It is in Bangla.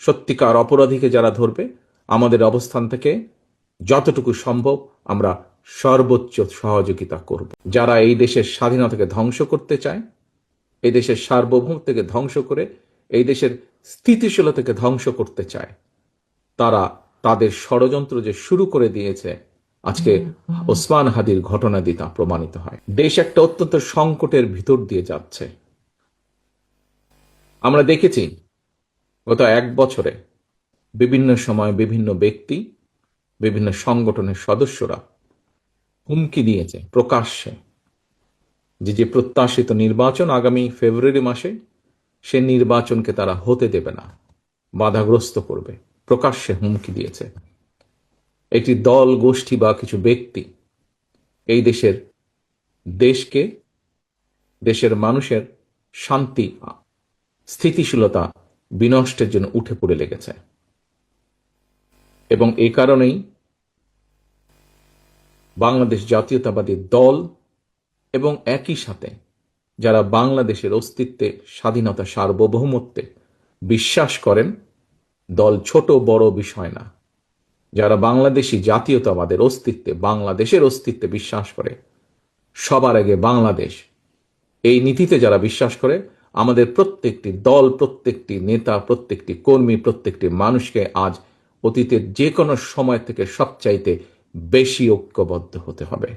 সত্যিকার অপরাধীকে যারা ধরবে, আমাদের অবস্থান থেকে যতটুকু সম্ভব আমরা সর্বোচ্চ সহযোগিতা করব। যারা এই দেশের স্বাধীনতাকে ধ্বংস করতে চায়, এই দেশের সার্বভৌমত্বকে ধ্বংস করে এই দেশের স্থিতিশীলতাকে ধ্বংস করতে চায়, তারা তাদের ষড়যন্ত্র যে শুরু করে দিয়েছে, আজকে ওসমান হাদির ঘটনা দিয়ে তা প্রমাণিত হয়। দেশ একটা অত্যন্ত সংকটের ভিতর দিয়ে যাচ্ছে। আমরা দেখেছি গত 1 বছরে বিভিন্ন সময় বিভিন্ন ব্যক্তি, বিভিন্ন সংগঠনের সদস্যরা হুমকি দিয়েছে প্রকাশ্যে যে প্রত্যাশিত নির্বাচন আগামী ফেব্রুয়ারি মাসে, সে নির্বাচনকে তারা হতে দেবে না, বাধাগ্রস্ত করবে। প্রকাশ্যে হুমকি দিয়েছে। একটি দল, গোষ্ঠী বা কিছু ব্যক্তি এই দেশকে, দেশের মানুষের শান্তি, স্থিতিশীলতা বিনষ্টের জন্য উঠে পড়ে লেগেছে। এবং এই কারণেই বাংলাদেশ জাতীয়তাবাদী দল এবং একই সাথে যারা বাংলাদেশের অস্তিত্বে, স্বাধীনতা, সার্বভৌমত্বে বিশ্বাস করেন, দল ছোট বড় বিষয় না, যারা বাংলাদেশি জাতীয়তাবাদের অস্তিত্বে, বাংলাদেশের অস্তিত্বে বিশ্বাস করে, সবার আগে বাংলাদেশ, এই নীতিতে যারা বিশ্বাস করে, আমাদের প্রত্যেকটি দল, প্রত্যেকটি নেতা, প্রত্যেকটি কর্মী, প্রত্যেকটি মানুষকে আজ অতীতের যে কোনো সময় থেকে সবচাইতে বেশি ঐক্যবদ্ধ হতে হবে।